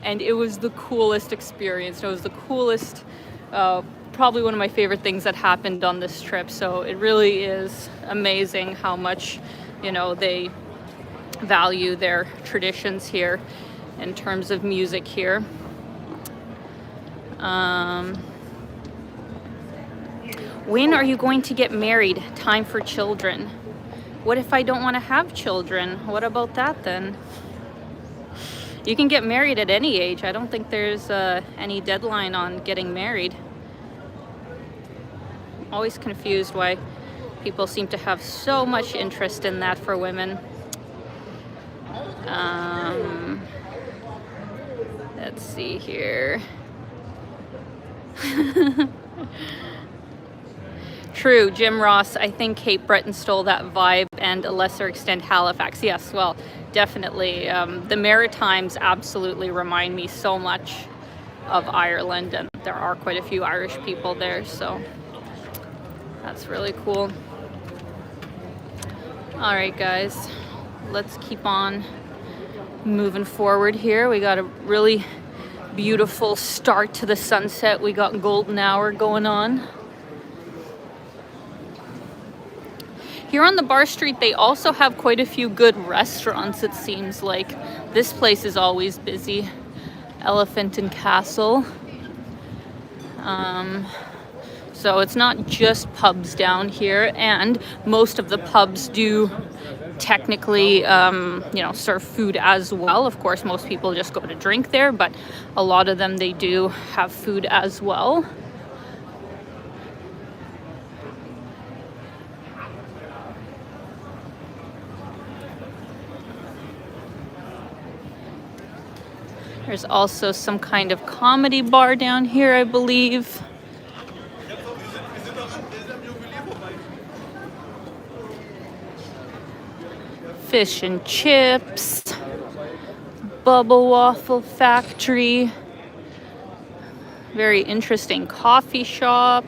and it was the coolest experience. It was the coolest, probably one of my favorite things that happened on this trip. So it really is amazing how much, you know, they value their traditions here in terms of music here. When are you going to get married? Time for children. What if I don't want to have children? What about that then? You can get married at any age. I don't think there's any deadline on getting married. Always confused why people seem to have so much interest in that for women. Let's see here. True, Jim Ross, I think Cape Breton stole that vibe, and a lesser extent Halifax. Yes, well, definitely. The Maritimes absolutely remind me so much of Ireland, and there are quite a few Irish people there, so that's really cool. All right, guys, let's keep on moving forward here. We got a really beautiful start to the sunset. We got golden hour going on. Here on the Bar Street, they also have quite a few good restaurants, it seems like. This place is always busy. Elephant and Castle. So it's not just pubs down here, and most of the pubs do technically, you know, serve food as well. Of course, most people just go to drink there, but a lot of them, they do have food as well. There's also some kind of comedy bar down here, I believe. Fish and chips, Bubble Waffle Factory, very interesting coffee shop.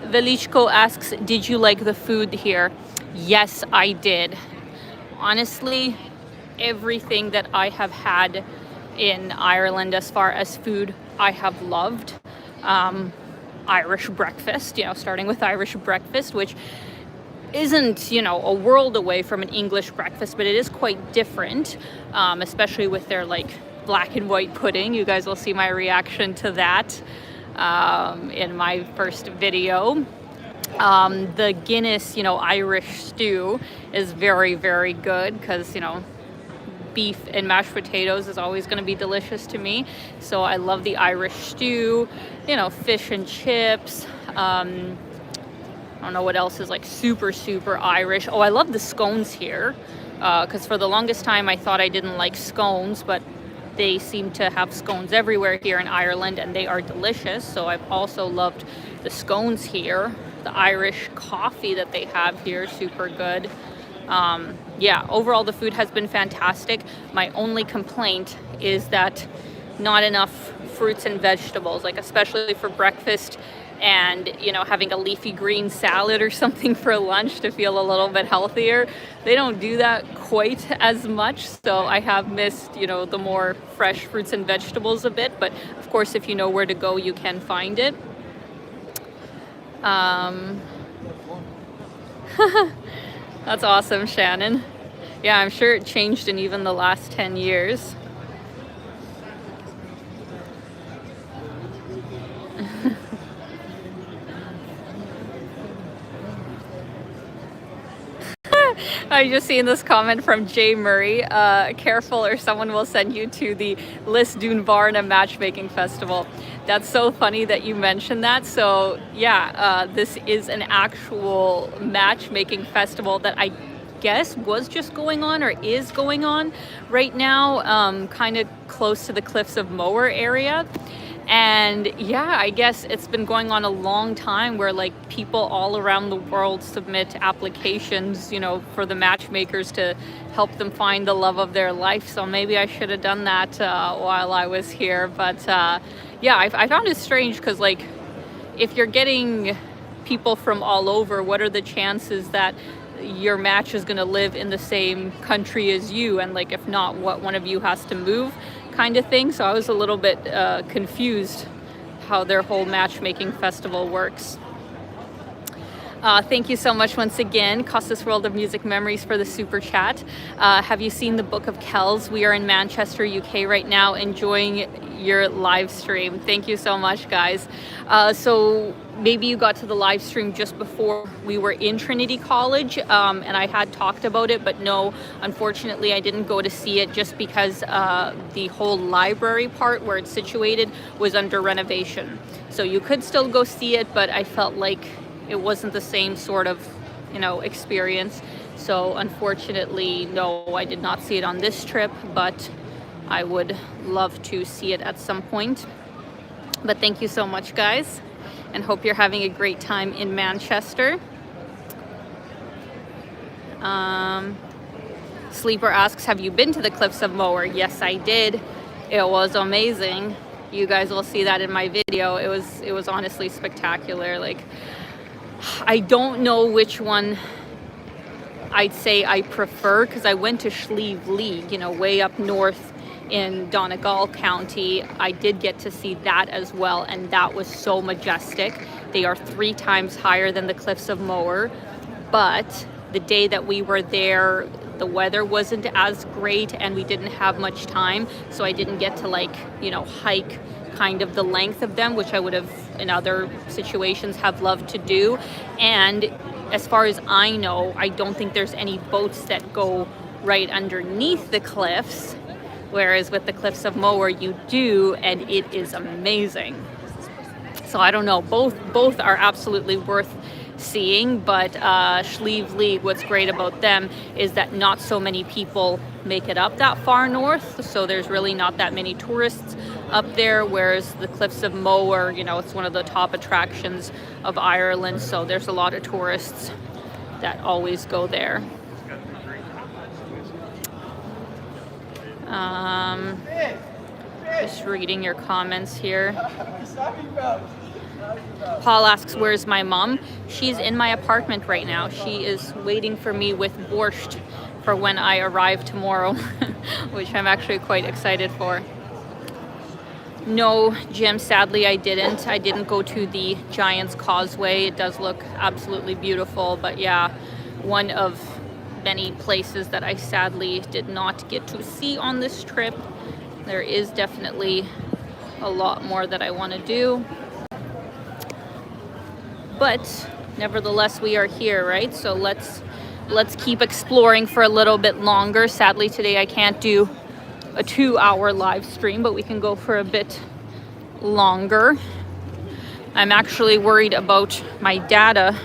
Velichko asks, did you like the food here? Yes, I did. Honestly, everything that I have had in Ireland as far as food, I have loved. Irish breakfast, you know, starting with Irish breakfast, which isn't, you know, a world away from an English breakfast, but it is quite different, especially with their like black and white pudding. You guys will see my reaction to that in my first video. The Guinness, you know, Irish stew is very, very good because, you know, beef and mashed potatoes is always going to be delicious to me. So I love the Irish stew, you know, fish and chips. I don't know what else is like super, super Irish. Oh, I love the scones here, because for the longest time I thought I didn't like scones, but they seem to have scones everywhere here in Ireland, and they are delicious. So I've also loved the scones here. The Irish coffee that they have here, super good. Yeah, overall the food has been fantastic. My only complaint is that not enough fruits and vegetables, like especially for breakfast, and you know, having a leafy green salad or something for lunch to feel a little bit healthier. They don't do that quite as much, so I have missed, you know, the more fresh fruits and vegetables a bit, but of course if you know where to go, you can find it. That's awesome, Shannon. Yeah, I'm sure it changed in even the last 10 years. I just seen this comment from Jay Murray. Careful or someone will send you to the Lisdoonvarna matchmaking festival. That's so funny that you mentioned that. So yeah, this is an actual matchmaking festival that I guess was just going on or is going on right now, kind of close to the Cliffs of Moher area. And yeah, I guess it's been going on a long time, where like people all around the world submit applications, you know, for the matchmakers to help them find the love of their life. So maybe I should have done that while I was here. But yeah, I found it strange, because like if you're getting people from all over, what are the chances that your match is going to live in the same country as you? And like if not, what one of you has to move, kind of thing. So I was a little bit confused how their whole matchmaking festival works. Thank you so much once again, Costas World of Music Memories, for the super chat. Have you seen the Book of Kells? We are in Manchester, UK right now, enjoying your live stream. Thank you so much, guys. So maybe you got to the live stream just before we were in Trinity College, and I had talked about it, but no, unfortunately I didn't go to see it, just because the whole library part where it's situated was under renovation. So you could still go see it, but I felt like it wasn't the same sort of, you know, experience. So unfortunately, no, I did not see it on this trip, but I would love to see it at some point. But thank you so much, guys, and hope you're having a great time in Manchester. Sleeper asks, have you been to the Cliffs of Moher? Yes, I did. It was amazing. You guys will see that in my video. It was honestly spectacular. Like, I don't know which one I'd say I prefer, because I went to Slieve League, you know, way up north in Donegal County. I did get to see that as well, and that was so majestic. They are 3 times higher than the Cliffs of Moher, but the day that we were there, the weather wasn't as great and we didn't have much time, so I didn't get to, like, you know, hike kind of the length of them, which I would have in other situations have loved to do. And as far as I know, I don't think there's any boats that go right underneath the cliffs, whereas with the Cliffs of Moher you do, and it is amazing. So I don't know, both are absolutely worth seeing, but Slieve League, what's great about them is that not so many people make it up that far north, so there's really not that many tourists up there, whereas the Cliffs of Moher, you know, it's one of the top attractions of Ireland, so there's a lot of tourists that always go there. Just reading your comments here. Paul asks, where's my mom? She's in my apartment right now. She is waiting for me with borscht for when I arrive tomorrow, which I'm actually quite excited for. No, Jim, sadly I didn't. I didn't go to the Giant's Causeway. It does look absolutely beautiful, but yeah, one of many places that I sadly did not get to see on this trip. There is definitely a lot more that I want to do. But nevertheless, we are here, right? So let's let's keep exploring for a little bit longer. Sadly, today I can't do a 2-hour live stream, but we can go for a bit longer. I'm actually worried about my data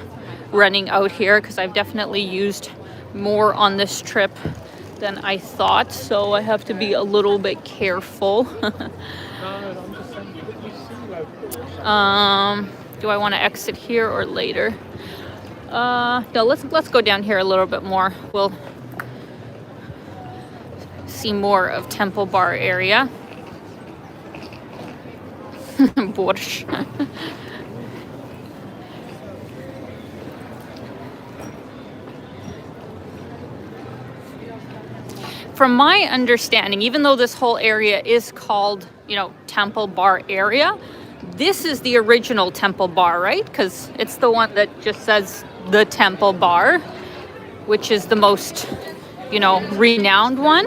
running out here because I've definitely used more on this trip than I thought, so I have to be a little bit careful. Do I want to exit here or later? No, let's go down here a little bit more. We'll see more of Temple Bar area. Borscht. From my understanding, even though this whole area is called, you know, Temple Bar area, this is the original Temple Bar, right? Because it's the one that just says the Temple Bar, which is the most, you know, renowned one.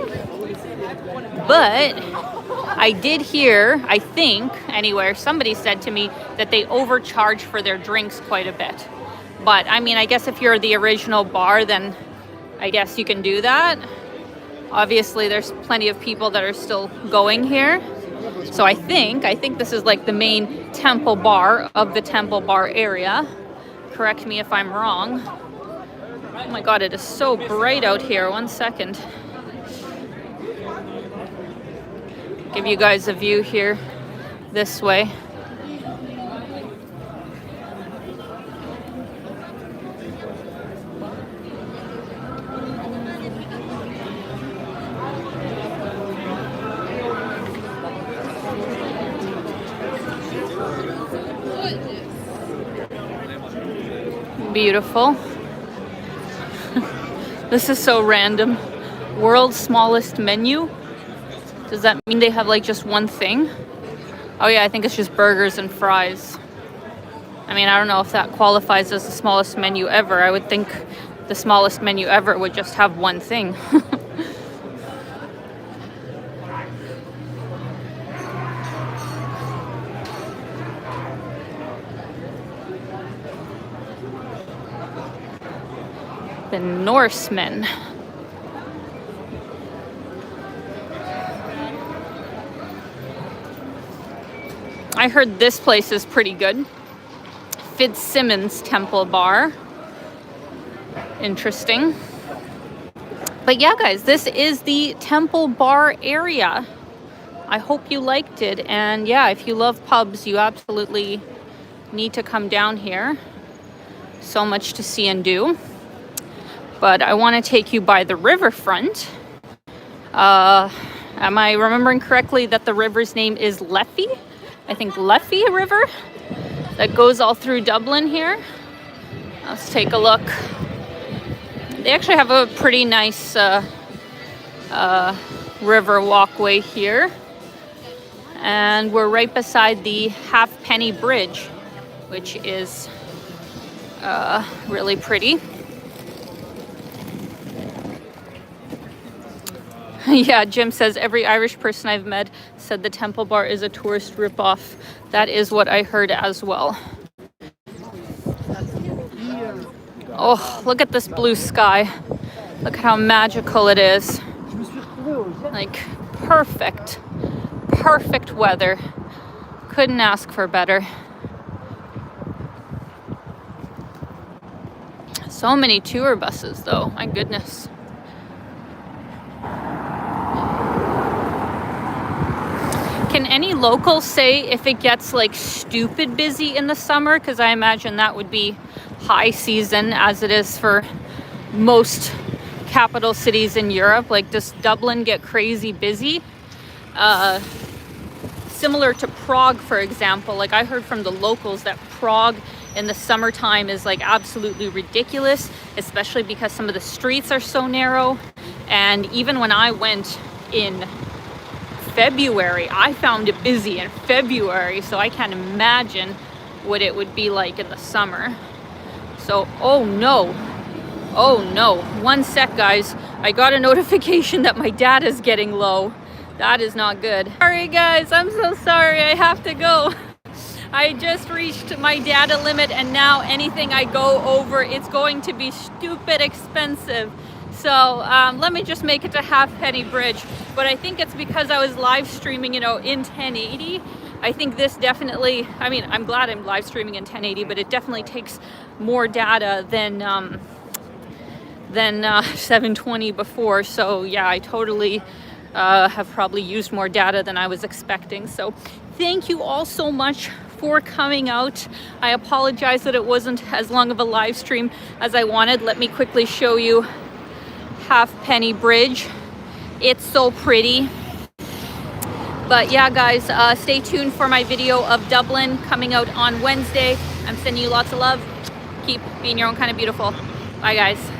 But I did hear, I think, anywhere, somebody said to me that they overcharge for their drinks quite a bit. But, I mean, I guess if you're the original bar, then I guess you can do that. Obviously, there's plenty of people that are still going here. So I think this is like the main Temple Bar of the Temple Bar area. Correct me if I'm wrong. Oh my God, it is so bright out here. 1 second. Give you guys a view here this way. Beautiful. This is so random. World's smallest menu. Does that mean they have like just one thing? Oh yeah, I think it's just burgers and fries. I mean, I don't know if that qualifies as the smallest menu ever. I would think the smallest menu ever would just have one thing. The Norsemen. I heard this place is pretty good. Fitzsimmons Temple Bar. Interesting. But yeah, guys, this is the Temple Bar area. I hope you liked it. And yeah, if you love pubs, you absolutely need to come down here. So much to see and do. But I want to take you by the riverfront. Am I remembering correctly that the river's name is Liffey? I think Liffey River that goes all through Dublin here. Let's take a look. They actually have a pretty nice river walkway here. And we're right beside the Halfpenny Bridge, which is really pretty. Yeah, Jim says every Irish person I've met said the Temple Bar is a tourist ripoff. That is what I heard as well. Oh, look at this blue sky. Look at how magical it is. Like, perfect. Perfect weather. Couldn't ask for better. So many tour buses, though. My goodness. Can any local say if it gets like stupid busy in the summer? Because I imagine that would be high season as it is for most capital cities in Europe. Like, does Dublin get crazy busy? Similar to Prague, for example. Like, I heard from the locals that Prague in the summertime is like absolutely ridiculous, especially because some of the streets are so narrow. And even when I went in February, I found it busy in February, so I can't imagine what it would be like in the summer. So, oh no, 1 sec, guys. I got a notification that my data is getting low. That is not good. Sorry guys, I'm so sorry, I have to go. I just reached my data limit, and now anything I go over, it's going to be stupid expensive. So let me just make it to Halfpenny Bridge. But I think it's because I was live streaming, you know, in 1080. I think this definitely, I mean, I'm glad I'm live streaming in 1080, but it definitely takes more data than 720 before. So yeah, I totally have probably used more data than I was expecting. So thank you all so much for coming out. I apologize that it wasn't as long of a live stream as I wanted. Let me quickly show you Halfpenny Bridge. It's so pretty. But yeah, guys, stay tuned for my video of Dublin coming out on Wednesday. I'm sending you lots of love. Keep being your own kind of beautiful. Bye, guys.